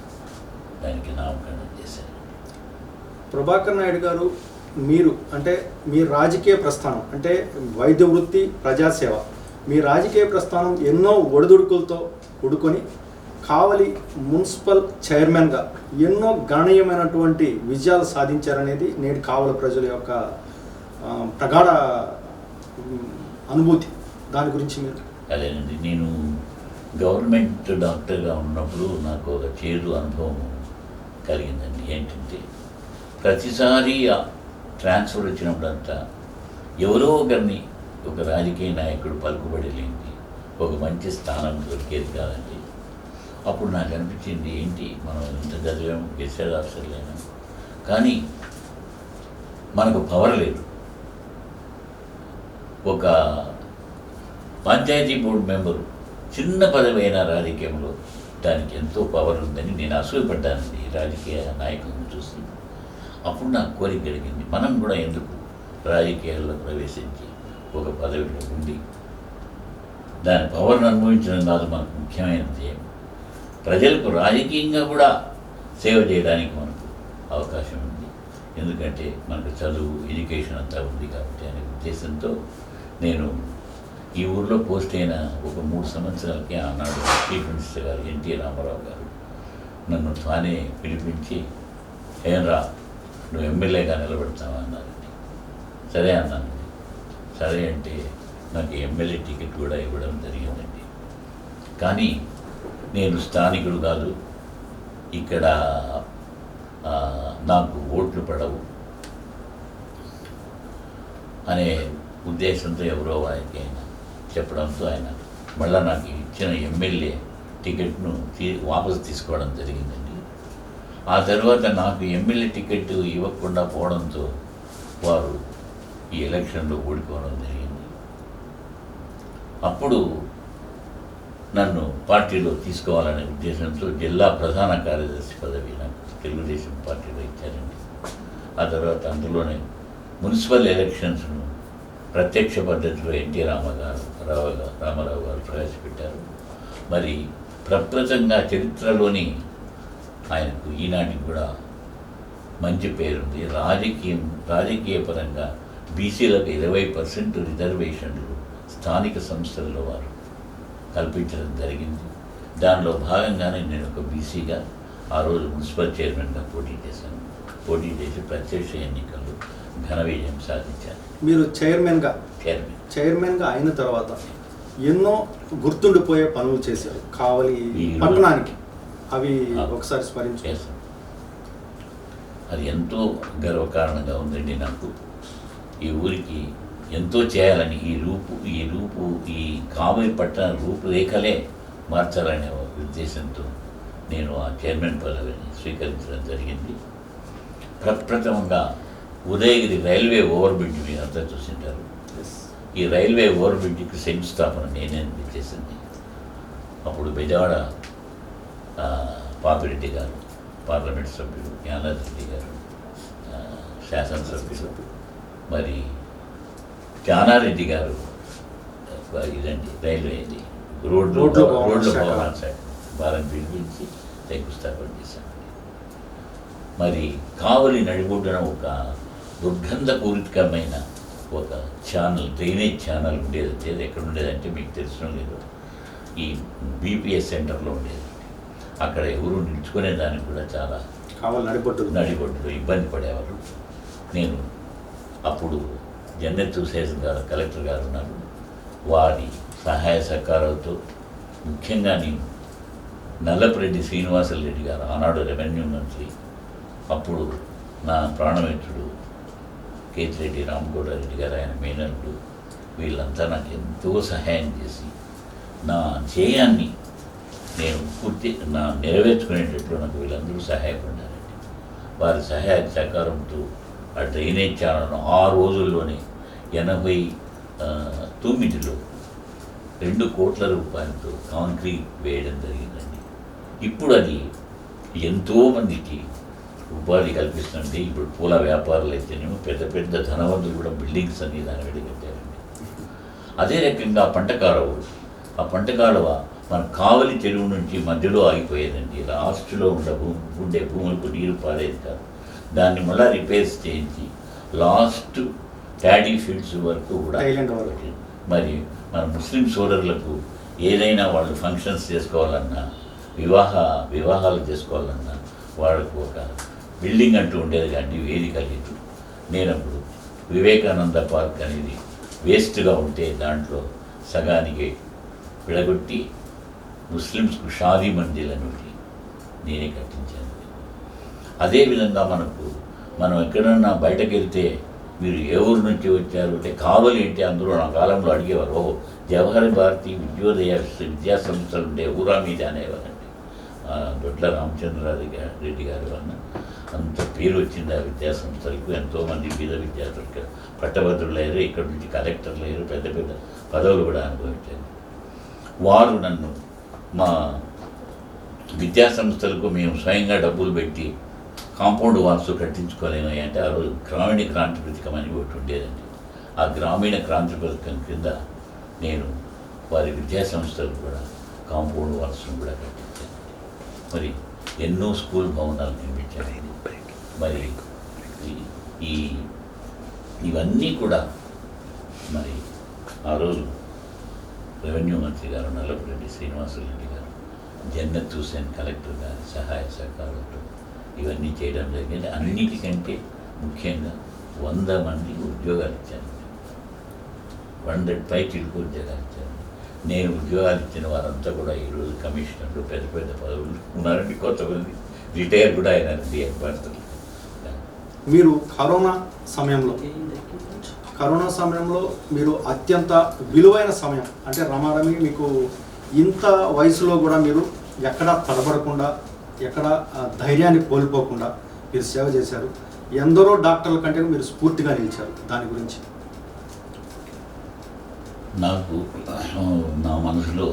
దానికి నామకరణం చేశారు. ప్రభాకర్ నాయుడు గారు, మీరు అంటే మీ రాజకీయ ప్రస్థానం అంటే వైద్య వృత్తి, ప్రజాసేవ, మీ రాజకీయ ప్రస్థానం ఎన్నో ఒడిదుడుకులతో కూడుకొని కావలి మున్సిపల్ చైర్మన్గా ఎన్నో గణనీయమైనటువంటి విజయాలు సాధించారనేది నేటి కావలి ప్రజల యొక్క ప్రగాఢ అనుభూతి. దాని గురించి మీరు? అదేనండి, నేను గవర్నమెంట్ డాక్టర్గా ఉన్నప్పుడు నాకు ఒక చేదు అనుభవం కలిగిందండి. ఏంటంటే ప్రతిసారి ట్రాన్స్ఫర్ వచ్చినప్పుడంతా ఎవరో ఒకరిని, ఒక రాజకీయ నాయకుడు పలుకుబడి లేనిది ఒక మంచి స్థానం దొరికేది కాదండి. అప్పుడు నాకు అనిపించింది, ఏంటి మనం ఇంత చదివాము, గెస్టెడ్ ఆఫీసర్లేనా, కానీ మనకు పవర్ లేదు. ఒక పంచాయతీ బోర్డు మెంబరు చిన్న పదవి అయిన రాజకీయంలో దానికి ఎంతో పవర్ ఉందని నేను అసూయపడ్డానండి రాజకీయ నాయకులను చూసి. అప్పుడు నాకు కోరిక కలిగింది, మనం కూడా ఎందుకు రాజకీయాల్లో ప్రవేశించి ఒక పదవిలో ఉండి దాని పవర్ను అనుభవించడం కాదు మనకు ముఖ్యమైన ధ్యేయం. ప్రజలకు రాజకీయంగా కూడా సేవ చేయడానికి మనకు అవకాశం ఉంది. ఎందుకంటే మనకు చదువు, ఎడ్యుకేషన్ అంతా ఉంది కాబట్టి అనే ఉద్దేశంతో నేను ఈ ఊర్లో పోస్ట్ అయిన ఒక 3 సంవత్సరాలకి ఆనాడు చీఫ్ మినిస్టర్ గారు ఎన్టీ రామారావు గారు నన్ను తానే పిలిపించి, ఏమరా నువ్వు ఎమ్మెల్యేగా నిలబెడతావా అన్నారండి. సరే అన్నానండి. సరే అంటే నాకు ఎమ్మెల్యే టికెట్ కూడా ఇవ్వడం జరిగిందండి. కానీ నేను స్థానికుడు కాదు, ఇక్కడ నాకు ఓట్లు పడవు అనే ఉద్దేశంతో ఎవరో ఆయనకి ఆయన చెప్పడంతో ఆయన మళ్ళీ నాకు ఇచ్చిన ఎమ్మెల్యే టికెట్ను వాపసు తీసుకోవడం జరిగిందండి. ఆ తర్వాత నాకు ఎమ్మెల్యే టికెట్ ఇవ్వకుండా పోవడంతో వారు ఈ ఎలక్షన్లో ఓడిపోవడం జరిగింది. అప్పుడు నన్ను పార్టీలో తీసుకోవాలనే ఉద్దేశంతో జిల్లా ప్రధాన కార్యదర్శి పదవి నాకు తెలుగుదేశం పార్టీలో ఇచ్చారండి. ఆ తర్వాత అందులోనే మున్సిపల్ ఎలక్షన్స్ను ప్రత్యక్ష పద్ధతిలో ఎన్టీ రామారావు గారు ప్రవేశపెట్టారు. మరి ప్రప్రథంగా చరిత్రలోని ఆయనకు ఈనాటికి కూడా మంచి పేరుంది. రాజకీయ పరంగా బీసీలకు 20% రిజర్వేషన్లు స్థానిక సంస్థల్లో వారు కల్పించడం జరిగింది. దానిలో భాగంగానే నేను ఒక బీసీగా ఆ రోజు మున్సిపల్ చైర్మన్గా పోటీ చేశాను. పోటీ చేసి ప్రత్యక్ష ఎన్నికల్లో ఘన విజయం సాధించాను. మీరు చైర్మన్గా అయిన తర్వాత ఎన్నో గుర్తుండిపోయే పనులు చేశారు కావలి పట్టణానికి. అవి ఒకసారి స్మరించారు. అది ఎంతో గర్వకారణంగా ఉందండి నాకు. ఈ ఊరికి ఎంతో చేయాలని ఈ కావలి పట్టణ రూపురేఖలే మార్చాలనే ఉద్దేశంతో నేను ఆ చైర్మన్ పదవిని స్వీకరించడం జరిగింది. ప్రప్రథమంగా ఉదయగిరి రైల్వే ఓవర్ బ్రిడ్జ్ మీద అంతా చూసింటారు. ఈ రైల్వే ఓవర్ బ్రిడ్జికి శంకుస్థాపన నేనే చేసింది. అప్పుడు బెజవాడ పాపిరెడ్డి గారు పార్లమెంట్ సభ్యులు, జ్ఞానారెడ్డి గారు శాసనసభ్యులు, మరి జానారెడ్డి గారు ఇదండి రైల్వేది రోడ్లు భవనాల శాఖ వారిని పిలిపించి శంకుస్థాపన చేశాను. మరి కావలి నడిబొడ్డున ఒక దుర్గంధపూరితమైన ఒక డ్రైనేజ్ ఛానల్ ఉండేది. అది ఎక్కడ ఉండేదంటే మీకు తెలిసిన లేదు, ఈ బీపీఎస్ సెంటర్లో ఉండేది. అక్కడ ఎవరు నిల్చుకునే దానికి కూడా చాలా నడిబొడ్డులో ఇబ్బంది పడేవారు. నేను అప్పుడు జన్నెత్తు శేషం గారు కలెక్టర్ గారు ఉన్నారు. వారి సహాయ సహకారాలతో ముఖ్యంగా నేను నల్లపురెడ్డి శ్రీనివాసరెడ్డి గారు ఆనాడు రెవెన్యూ మంత్రి, అప్పుడు నా ప్రాణమిత్రుడు కేతిరెడ్డి రామగౌడారెడ్డి గారు, ఆయన మేనల్లుడు, వీళ్ళంతా నాకు ఎంతో సహాయం చేసి నా ధ్యేయాన్ని నేను నెరవేర్చుకునేటట్లు నాకు వీళ్ళందరూ సహాయపడ్డారండి. వారి సహాయ సహకారంతో ఆ డ్రైనేజ్ ఛానల్ను ఆ రోజుల్లోనే 89లో 2 కోట్ల రూపాయలతో కాంక్రీట్ వేయడం జరిగిందండి. ఇప్పుడు అది ఎంతోమందికి ఉపాధి కల్పిస్తుంటే, ఇప్పుడు పూల వ్యాపారులు అయితేనేమో పెద్ద పెద్ద ధనవంతులు కూడా బిల్డింగ్స్ అన్ని దాని వెడిగట్టారండి. అదే రకంగా ఆ పంట కాలువ మన కావలి చెరువు నుంచి మధ్యలో ఆగిపోయేదండి. లాస్ట్లో ఉండే భూములకు నీరు పారేది కాదు. దాన్ని మళ్ళీ రిపేర్స్ చేయించి లాస్ట్ ప్యాడీ ఫీల్డ్స్ వరకు కూడా. మరి మన ముస్లిం సోదరులకు ఏదైనా వాళ్ళు ఫంక్షన్స్ చేసుకోవాలన్నా, వివాహాలు చేసుకోవాలన్నా వాళ్ళకు ఒక బిల్డింగ్ అంటూ ఉండేది కానీ వేదిక లేదు. నేను అప్పుడు వివేకానంద పార్క్ అనేది వేస్ట్గా ఉంటే దాంట్లో సగానికి విడగొట్టి ముస్లిమ్స్కు షాదీ మందిర్ అనేది నేనే కట్టించాను. అదేవిధంగా మనం ఎక్కడన్నా బయటకు వెళ్తే మీరు ఏ ఊరు నుంచి వచ్చారు అంటే కావలి అంటే అందరూ నా కాలంలో అడిగేవారు, జవహర్ భారతి విద్యా సంస్థలు ఉండే ఊరా మీద అనేవారండి. దొడ్ల రామచంద్రారెడ్డి గారి వలన అంత పేరు వచ్చింది ఆ విద్యా సంస్థలకు. ఎంతోమంది పేద విద్యార్థులకు పట్టభద్రులు అయ్యారు, ఇక్కడ నుంచి కలెక్టర్లు అయ్యారు, పెద్ద పెద్ద పదవులు కూడా అనుభవించారు. వారు నన్ను మా విద్యా సంస్థలకు మేము స్వయంగా డబ్బులు పెట్టి కాంపౌండ్ వాల్స్ కట్టించుకోలేమయ్యా అంటే ఆ రోజు గ్రామీణ క్రాంతి పథకం అని ఒకటి ఉండేదండి. ఆ గ్రామీణ క్రాంతి పథకం కింద నేను వారి విద్యా సంస్థలు కూడా కాంపౌండ్ వాల్స్ను కూడా కట్టించాను. మరి ఎన్నో స్కూల్ భవనాలు నిర్మించాను. మరి ఇవన్నీ కూడా మరి ఆ రోజు రెవెన్యూ మంత్రి గారు నల్లపురెడ్డి శ్రీనివాసరెడ్డి గారు, జన్నత్ హుసేన్ కలెక్టర్ గారి సహాయ సహకారంతో ఇవన్నీ చేయడం జరిగింది. అన్నిటికంటే ముఖ్యంగా 100 మంది ఉద్యోగాలు ఇచ్చాను. 100 పైచిలకు ఉద్యోగాలు ఇచ్చాను. నేను ఉద్యోగాలు ఇచ్చిన వారంతా కూడా ఈరోజు కమిషనర్లు పెద్ద పెద్ద పదవులు ఉన్నారండి. కొంతమంది రిటైర్ కూడా అయినారండి ఏర్పడతారు. మీరు కరోనా సమయంలో మీరు అత్యంత విలువైన సమయం అంటే రమారమి మీకు ఇంత వయసులో కూడా మీరు ఎక్కడా తడబడకుండా ఎక్కడ ధైర్యాన్ని కోల్పోకుండా మీరు సేవ చేశారు. ఎందరో డాక్టర్ల కంటే మీరు స్ఫూర్తిగా నిలిచారు. దాని గురించి నాకు నా మనసులో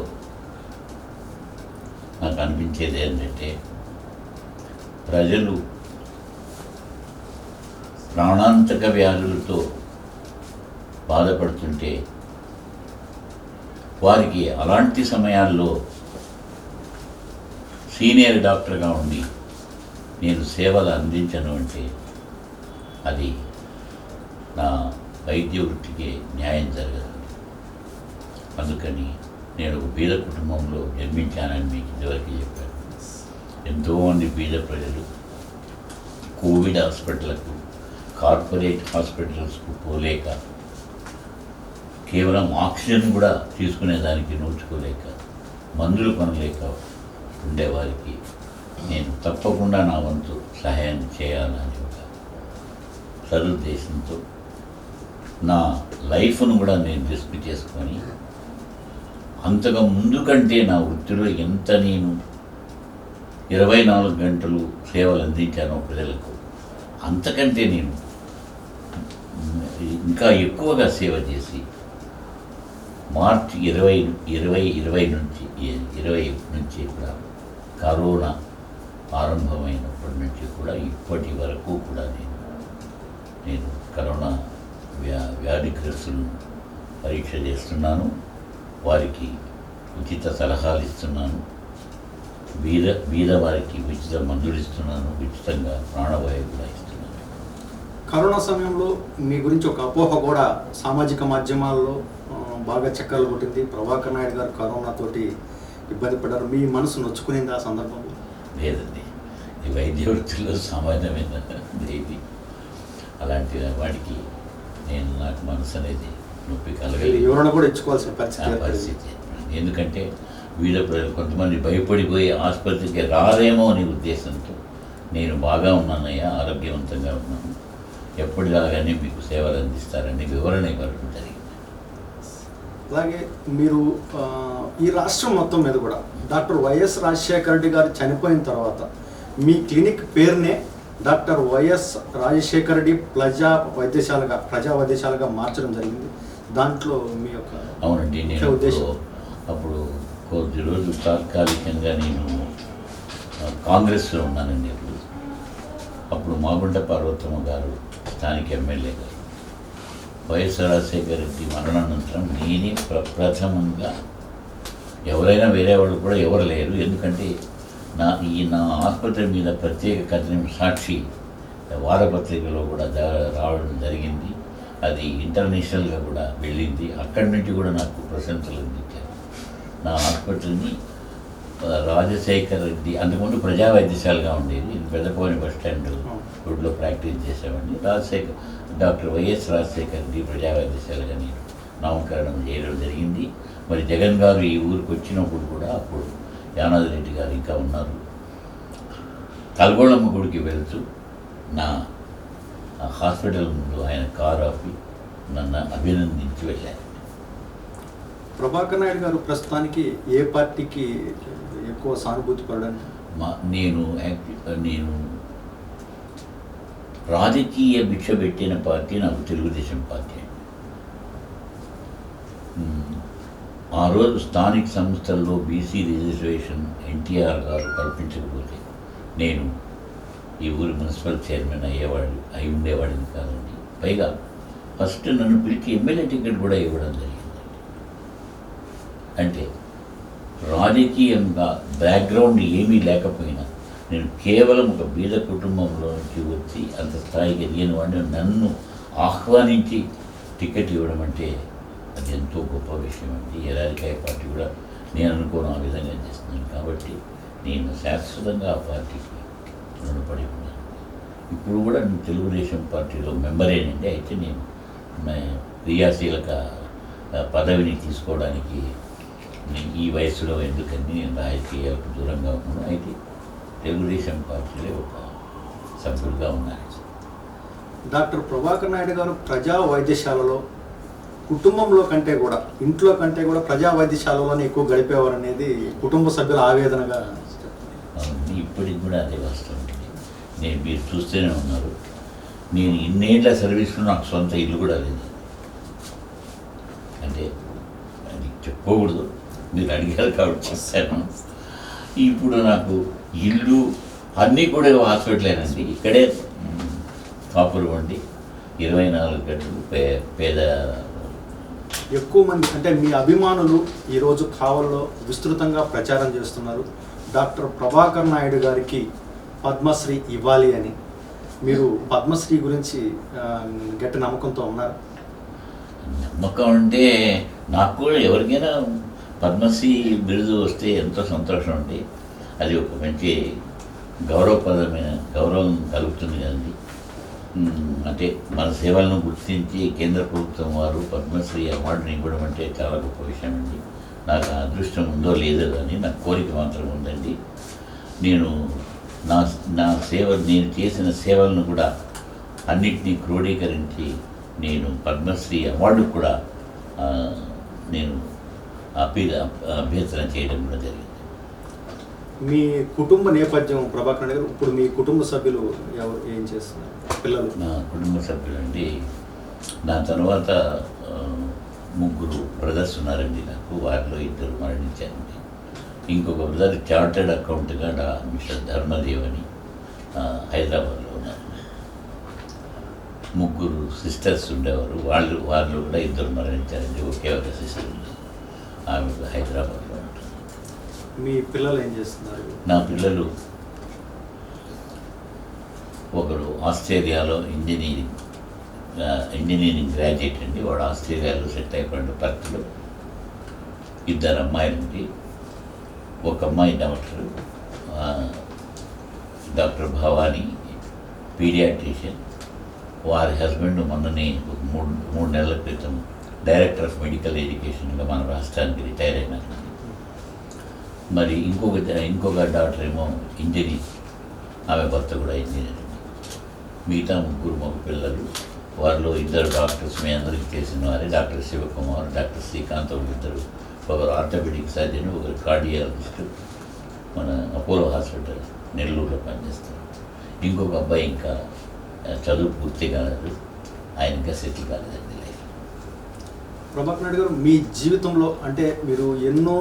నాకు అనిపించేది ఏంటంటే, ప్రజలు ప్రాణాంతక వ్యాధులతో బాధపడుతుంటే వారికి అలాంటి సమయాల్లో సీనియర్ డాక్టర్గా ఉండి నేను సేవలు అందించను అంటే అది నా వైద్య వృత్తికి న్యాయం జరగదు. అందుకని నేను ఒక బీద కుటుంబంలో జన్మించానని మీకు ఇదివరకు చెప్పాను. ఎంతోమంది బీద ప్రజలు కోవిడ్ హాస్పిటల్కు, కార్పొరేట్ హాస్పిటల్స్కు పోలేక, కేవలం ఆక్సిజన్ కూడా తీసుకునేదానికి నోచుకోలేక, మందులు కొనలేక ఉండేవారికి నేను తప్పకుండా నా వంతు సహాయం చేయాలని ఒక సదుద్దేశంతో నా లైఫ్ను కూడా నేను రిస్క్ చేసుకొని, అంతగా ముందు కంటే నా వృత్తిలో ఎంత నేను 24 గంటలు సేవలు అందించానో ప్రజలకు, అంతకంటే నేను ఇంకా ఎక్కువగా సేవ చేసి మార్చి 2020 నుంచి కూడా కరోనా ఆరంభమైనప్పటి నుంచి కూడా ఇప్పటి వరకు కూడా నేను కరోనా వ్యాధిగ్రస్తులను పరీక్ష చేస్తున్నాను. వారికి ఉచిత సలహాలు ఇస్తున్నాను. బీద వారికి ఉచిత మందులు ఇస్తున్నాను. ఉచితంగా ప్రాణవాయువు కూడా ఇస్తున్నాను. కరోనా సమయంలో మీ గురించి ఒక అపోహ కూడా సామాజిక మాధ్యమాల్లో బాగా చక్కర్లు కొట్టింది. ప్రభాకర్ నాయుడు గారు కరోనాతోటి ఇబ్బంది పడ్డారు. మీ మనసు నొచ్చుకునేది ఆ సందర్భంలో? లేదండి, ఈ వైద్య వృత్తిలో సామాన్యమైన ఇది. అలాంటి వాడికి నాకు మనసు అనేది నొప్పి కలగలేదు. వివరణ కూడా ఇచ్చుకోవాల్సిన పరిస్థితి. ఎందుకంటే వీళ్ళ ప్రజలు కొంతమంది భయపడిపోయి ఆసుపత్రికి రారేమో అనే ఉద్దేశంతో నేను బాగా ఉన్నానయ్యా, ఆరోగ్యవంతంగా ఉన్నాను, ఎప్పటిలాగానే మీకు సేవలు అందిస్తారని వివరణ ఇవ్వడం జరిగింది. అలాగే మీరు ఈ రాష్ట్రం మొత్తం మీద కూడా డాక్టర్ వైఎస్ రాజశేఖర రెడ్డి గారు చనిపోయిన తర్వాత మీ క్లినిక్ పేరునే డాక్టర్ వైఎస్ రాజశేఖర రెడ్డి ప్రజా వైద్యశాలగా మార్చడం జరిగింది. దాంట్లో మీ యొక్క అవునండి, నేను ఉద్దేశం అప్పుడు కొద్ది రోజులు తాత్కాలికంగా నేను కాంగ్రెస్లో ఉన్నానండి. అప్పుడు మాగుంట పార్వతమ్మ గారు స్థానిక ఎమ్మెల్యే గారు, వైఎస్ రాజశేఖర రెడ్డి మరణానంతరం నేనే ప్రథమంగా, ఎవరైనా వేరే వాళ్ళు కూడా ఎవరు లేరు, ఎందుకంటే నా ఆసుపత్రి మీద ప్రత్యేక కథనం సాక్షి వారపత్రికలో కూడా రావడం జరిగింది. అది ఇంటర్నేషనల్గా కూడా వెళ్ళింది. అక్కడి నుంచి కూడా నాకు ప్రశంసలు అందించారు. నా ఆసుపత్రిని రాజశేఖర రెడ్డి, అంతకుముందు ప్రజా వైద్యశాలగా ఉండేది, ఇది పెద్దపోని బస్ స్టాండ్ రోడ్లో ప్రాక్టీస్ చేసామండి. డాక్టర్ వైఎస్ రాజశేఖర రెడ్డి ప్రజా వైద్యశాలగా నేను నామకరణం చేయడం జరిగింది. మరి జగన్ గారు ఈ ఊరికి వచ్చినప్పుడు కూడా అప్పుడు యానాది రెడ్డి గారు ఇంకా ఉన్నారు. కల్గొళమ్మ గుడికి వెళ్తూ నా హాస్పిటల్ ముందు ఆయన కారు ఆపి నన్ను అభినందించి వెళ్ళారు. ప్రభాకర్ నాయుడు గారు ప్రస్తుతానికి ఏ పార్టీకి ఎక్కువ సానుభూతి పడడానికి? నేను రాజకీయ భిక్ష పెట్టిన పార్టీ నాకు తెలుగుదేశం పార్టీ. ఆ రోజు స్థానిక సంస్థల్లో బీసీ రిజర్వేషన్ ఎన్టీఆర్ గారు కల్పించకపోతే నేను ఈ ఊరి మున్సిపల్ చైర్మన్ అయి ఉండేవాడిని కాదండి. పైగా ఫస్ట్ నన్ను పిలిచి ఎమ్మెల్యే టికెట్ కూడా ఇవ్వడం జరిగింది. అంటే రాజకీయంగా బ్యాక్గ్రౌండ్ ఏమీ లేకపోయినా నేను కేవలం ఒక బీద కుటుంబంలో నుంచి వచ్చి అంత స్థాయికి ఎదిగిన వాడిని నన్ను ఆహ్వానించి టికెట్ ఇవ్వడం అంటే అది ఎంతో గొప్ప విషయం అండి. ఏ రాజకీయ పార్టీ కూడా నేను అనుకోను ఆ విధంగా చేస్తున్నాను. కాబట్టి నేను శాశ్వతంగా ఆ పార్టీకి రుణపడి ఉన్నాను. ఇప్పుడు కూడా నేను తెలుగుదేశం పార్టీలో మెంబరేనండి. అయితే నేను క్రియాశీలక పదవిని తీసుకోవడానికి ఈ వయసులో ఎందుకని నేను రాజకీయాలకు దూరంగా ఉన్నాను. అయితే తెలుగుదేశం పార్టీలో ఒక సభ్యుడిగా ఉన్నాను. డాక్టర్ ప్రభాకర్ నాయుడు గారు ప్రజా వైద్యశాలలో కుటుంబంలో కంటే కూడా ఇంట్లో కంటే కూడా ప్రజా వైద్యశాలలోనే ఎక్కువ గడిపేవారు అనేది కుటుంబ సభ్యుల ఆవేదనగా ఇప్పటికి కూడా అదే వాస్తవం. నేను మీరు చూస్తూనే ఉన్నారు, నేను ఇన్నేళ్ల సర్వీస్లో నాకు సొంత ఇల్లు కూడా లేదు. అంటే అది చెప్పుకోకూడదు, మీరు అడిగారు కాబట్టి చెప్తాను. ఇప్పుడు నాకు ఇల్లు అన్నీ కూడా హాస్పిటలేనండి. ఇక్కడే కాపురం వండి 24 గంటలు పేద ఎక్కువ మంది అంటే మీ అభిమానులు ఈరోజు కావల్లో విస్తృతంగా ప్రచారం చేస్తున్నారు. డాక్టర్ ప్రభాకర్ నాయుడు గారికి పద్మశ్రీ ఇవ్వాలి అని. మీరు పద్మశ్రీ గురించి గట్టి నమ్మకంతో ఉన్నారు? నమ్మకం అంటే నాకు కూడా ఎవరికైనా పద్మశ్రీ బిరుదు వస్తే ఎంతో సంతోషం అండి. అది ఒక మంచి గౌరవప్రదమైన గౌరవం కలుగుతుంది కదండి. అంటే మన సేవలను గుర్తించి కేంద్ర ప్రభుత్వం వారు పద్మశ్రీ అవార్డుని ఇవ్వడం అంటే చాలా గొప్ప విషయం అండి. నాకు ఆ అదృష్టం ఉందో లేదో కానీ నాకు కోరిక మాత్రం ఉందండి. నేను నేను చేసిన సేవలను కూడా అన్నిటినీ క్రోడీకరించి నేను పద్మశ్రీ అవార్డు కూడా నేను అభ్యర్థన చేయడం కూడా జరిగింది. మీ కుటుంబ నేపథ్యం ప్రభాకర్ నాయుడు గారు, ఇప్పుడు మీ కుటుంబ సభ్యులు ఎవరు ఏం చేస్తున్నారు? పిల్లలు? నా కుటుంబ సభ్యులు అండి, నా తర్వాత 3 బ్రదర్స్ ఉన్నారండి నాకు. వారిలో 2 మరణించారండి. ఇంకొక బ్రదర్ చార్టెడ్ అకౌంట్గా మిస్టర్ ధర్మదేవ్ అని హైదరాబాద్లో ఉన్నారు. 3 సిస్టర్స్ ఉండేవారు. వాళ్ళు కూడా 2 మరణించారండి. ఒకే ఒక సిస్టర్ ఉంది, ఆమె హైదరాబాద్లో ఉంటుంది. మీ పిల్లలు ఏం చేస్తున్నారు? నా పిల్లలు ఒకడు ఆస్ట్రేలియాలో ఇంజనీరింగ్ గ్రాడ్యుయేట్ అండి. వాడు ఆస్ట్రేలియాలో సెట్ అయిపోయాడు పర్త్లో. 2 అమ్మాయిలండి. ఒక అమ్మాయి డాక్టర్ భవానీ పీడియాట్రిషియన్. వారి హస్బెండ్ మొన్ననే 3 నెలల క్రితం డైరెక్టర్ ఆఫ్ మెడికల్ ఎడ్యుకేషన్గా మన రాష్ట్రానికి రిటైర్ అయినారు. మరి ఇంకొక డాక్టర్ ఏమో ఇంజనీర్, ఆమె భర్త కూడా ఇంజనీర్. మిగతా 3 మగ పిల్లలు. వారిలో 2 డాక్టర్స్ మీ అందరికీ తెలిసిన వారే, డాక్టర్ శివకుమార్, డాక్టర్ శ్రీకాంత్. 2 ఒకరు ఆర్థోపెడిక్ సర్జన్, ఒకరు కార్డియాలజిస్ట్, మన అపోలో హాస్పిటల్ నెల్లూరులో పనిచేస్తారు. ఇంకొక అబ్బాయి ఇంకా చదువు పూర్తి కాలేదు, ఆయన ఇంకా సెటిల్ కాలేదండి లైఫ్. ప్రభాకర్ నాయుడు గారు, మీ జీవితంలో అంటే మీరు ఎన్నో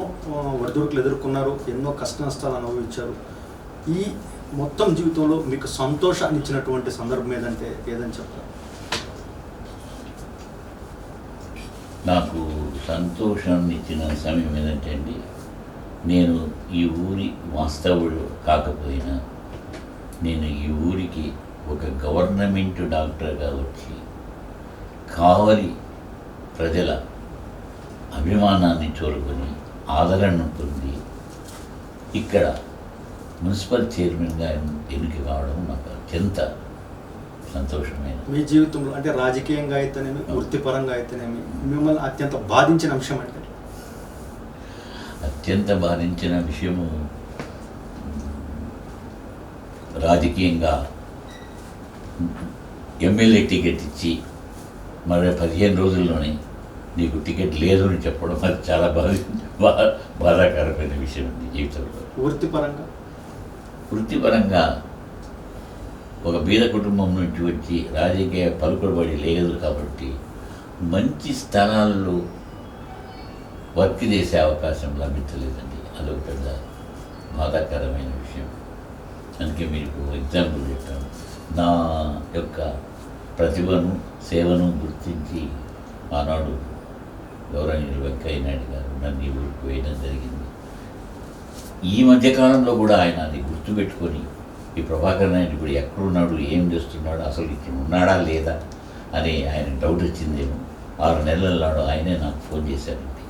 ఒడిదుడుకులు ఎదుర్కొన్నారు, ఎన్నో కష్ట నష్టాలు అనుభవించారు. ఈ మొత్తం జీవితంలో మీకు సంతోషాన్ని ఇచ్చినటువంటి సందర్భం ఏదంటే ఏదని చెప్తారు? నాకు సంతోషాన్ని ఇచ్చిన సమయం ఏదంటే అండి, నేను ఈ ఊరి వాస్తవుడు కాకపోయినా నేను ఈ ఊరికి ఒక గవర్నమెంట్ డాక్టర్గా వచ్చి కావలి ప్రజల అభిమానాన్ని చూరుకొని ఆదరణ పొంది ఇక్కడ మున్సిపల్ చైర్మన్గా ఎన్నిక కావడం నాకు అత్యంత సంతోషమైన. మీ జీవితంలో అంటే రాజకీయంగా అయితేనేమి, వృత్తిపరంగా అయితేనేమి మిమ్మల్ని అత్యంత బాధించిన అంశం అంటే? అత్యంత బాధించిన విషయము రాజకీయంగా ఎమ్మెల్యే టికెట్ ఇచ్చి మరి 15 రోజుల్లోనే నీకు టికెట్ లేదు అని చెప్పడం అది చాలా బాధాకరమైన విషయం ఉంది జీవితంలో. వృత్తిపరంగా ఒక బీద కుటుంబం నుంచి వచ్చి రాజకీయ పలుకుబడి లేదు కాబట్టి మంచి స్థలాల్లో వర్క్ చేసే అవకాశం లభించలేదండి. అదొక పెద్ద బాధాకరమైన విషయం. అందుకే మీకు ఎగ్జాంపుల్ చెప్పాను. నా యొక్క ప్రతిభను సేవను గుర్తించి ఆనాడు గౌరవనీయులు వెంకయ్య నాయుడు గారు నన్ను ఈ ఊరికి వేయడం జరిగింది. ఈ మధ్యకాలంలో కూడా ఆయన అది గుర్తుపెట్టుకొని ఈ ప్రభాకర్ నాయుడు ఇప్పుడు ఎక్కడున్నాడు, ఏం చేస్తున్నాడు, అసలు ఇక్కడ ఉన్నాడా లేదా అని ఆయన డౌట్ వచ్చిందేమో. 6 నెలల నాడు ఆయనే నాకు ఫోన్ చేశారండి.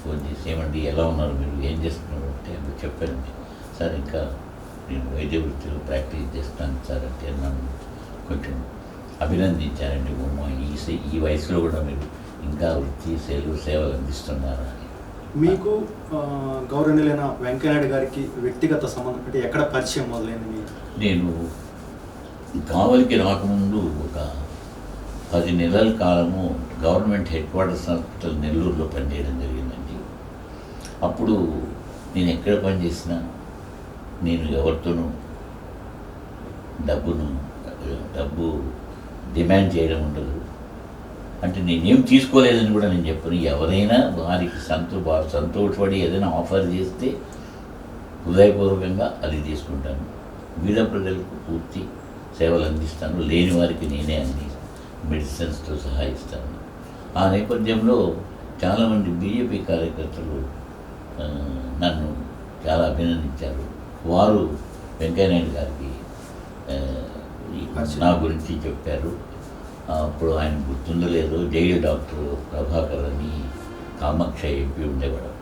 ఫోన్ చేసి ఏమండి ఎలా ఉన్నారు, మీరు ఏం చేస్తున్నారు అంటే అప్పుడు చెప్పానండి. సార్ ఇంకా నేను వైద్య వృత్తిలో ప్రాక్టీస్ చేస్తాను సార్ అంటే నన్ను కొంచెం అభినందించారండి. ఈ వయసులో కూడా మీరు ఇంకా వృత్తి సేవలు అందిస్తున్నారా అని. మీకు గౌరవనీయులైన వెంకయ్యనాయుడు గారికి వ్యక్తిగత సంబంధం అంటే ఎక్కడ పరిచయం మొదలైంది మీకు? నేను కావలికి రాకముందు ఒక 10 నెలల కాలము గవర్నమెంట్ హెడ్ క్వార్టర్స్ హాస్పిటల్ నెల్లూరులో పనిచేయడం జరిగిందండి. అప్పుడు నేను ఎక్కడ పనిచేసినా నేను ఎవరితోనూ డబ్బు డిమాండ్ చేయడం ఉండదు. అంటే నేనేం తీసుకోలేదని కూడా నేను చెప్పను. ఎవరైనా వారికి సంతోషపడి ఏదైనా ఆఫర్ చేస్తే హృదయపూర్వకంగా అది తీసుకుంటాను. బీద ప్రజలకు పూర్తి సేవలు అందిస్తాను. లేని వారికి నేనే అన్ని మెడిసిన్స్తో సహా ఇస్తాను. ఆ నేపథ్యంలో చాలామంది బీజేపీ కార్యకర్తలు నన్ను చాలా అభినందించారు. వారు వెంకయ్యనాయుడు గారికి నా గురించి చెప్పారు. అప్పుడు ఆయన గుర్తుండలేదు, జైలు డాక్టర్ ప్రభాకర్ అని కామాక్ష ఎంపీ ఉండేవాడు.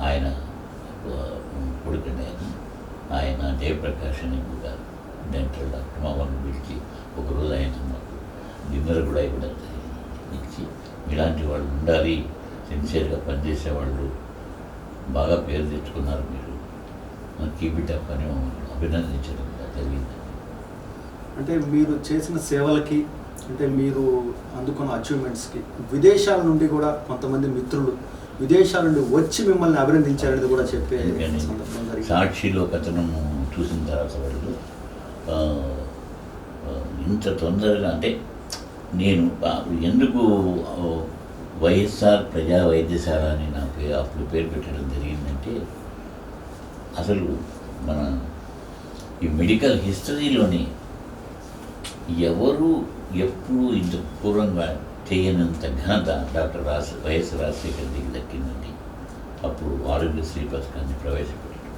ఆయన కొడుకునే ఆయన జయప్రకాష్ అని గారు డెంటల్ డాక్టర్ మమ్మల్ని పిలిచి ఒకరోజు ఆయన మాకు డిన్నర్ కూడా ఇవ్వడం ఇచ్చి ఇలాంటి వాళ్ళు ఉండాలి, సిన్సియర్గా పనిచేసేవాళ్ళు బాగా పేరు తెచ్చుకున్నారు, మీరు కీప్ ఇట్ అప్ అని అభినందించడం జరిగింది. అంటే మీరు చేసిన సేవలకి అంటే మీరు అందుకున్న అచీవ్మెంట్స్కి విదేశాల నుండి కూడా కొంతమంది మిత్రులు విదేశాల నుండి వచ్చి మిమ్మల్ని అభినందించారనేది కూడా చెప్పే సందర్భం జరిగింది. సాక్షిలో కథనం చూసిన తర్వాత వాళ్ళు ఇంత తొందరగా అంటే నేను ఎందుకు వైఎస్ఆర్ ప్రజా వైద్యశాల అని నాకు అప్పుడు పేరు పెట్టడం జరిగిందంటే, అసలు మన ఈ మెడికల్ హిస్టరీలోని ఎవరు ఎప్పుడు ఇంత పూర్వంగా చేయనంత ఘనత డాక్టర్ వైఎస్ రాజశేఖర్కి దక్కిందండి. అప్పుడు ఆరోగ్యశ్రీ పథకాన్ని ప్రవేశపెట్టారు.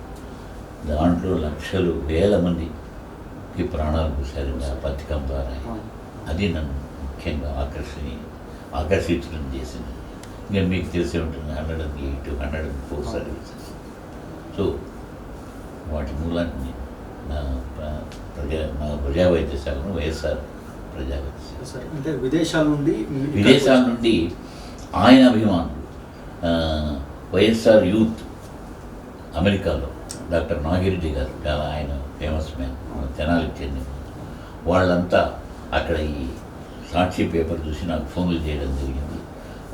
దాంట్లో లక్షలు వేల మందికి ప్రాణాలు పోసారు ఆ పథకం ద్వారా. అది నన్ను ముఖ్యంగా ఆకర్షించడం చేసింది. ఇంకా మీకు తెలిసే ఉంటుంది 108, 104 సర్వీసెస్. సో వాటి మూలాన్ని నా ప్రజా వైద్యశాలను వైఎస్ఆర్ ప్రజా వైద్యశాల అంటే విదేశాల నుండి ఆయన అభిమానులు వైఎస్ఆర్ యూత్ అమెరికాలో డాక్టర్ నాగిరెడ్డి గారు చాలా ఆయన ఫేమస్ మ్యాన్, తెనాలికి చెందిన వాళ్ళంతా అక్కడ ఈ సాక్షి పేపర్ చూసి నాకు ఫోన్లు చేయడం జరిగింది.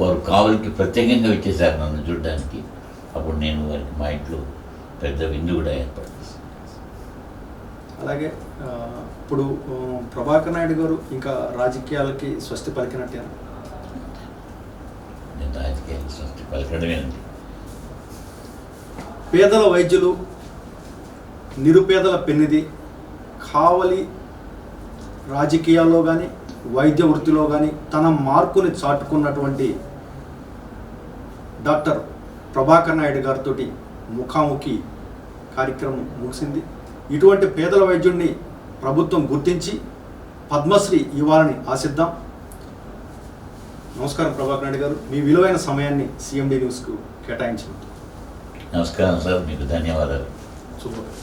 వారు కావలికి ప్రత్యేకంగా వచ్చేసారు నన్ను చూడడానికి. అప్పుడు నేను వారికి మా ఇంట్లో పెద్ద విందు కూడా ఏర్పాటు చేశాను. అలాగే ఇప్పుడు ప్రభాకర్ నాయుడు గారు ఇంకా రాజకీయాలకి స్వస్తి పలికినట్టేనా? నేను రాజకీయాలకు స్వస్తి పలకడమేనండి. పేదల వైద్యులు, నిరుపేదల పెన్నిది, కావలి రాజకీయాల్లో కానీ వైద్య వృత్తిలో కానీ తన మార్కుని చాటుకున్నటువంటి డాక్టర్ ప్రభాకర్ నాయుడు గారితో ముఖాముఖి కార్యక్రమం ముగిసింది. ఇటువంటి పేదల వైద్యుడిని ప్రభుత్వం గుర్తించి పద్మశ్రీ ఇవ్వాలని ఆశిద్దాం. నమస్కారం ప్రభాకర్ నాయుడు గారు, మీ విలువైన సమయాన్ని CMD న్యూస్కు కేటాయించినందుకు నమస్కారం సార్, మీకు ధన్యవాదాలు. శుభోదయం.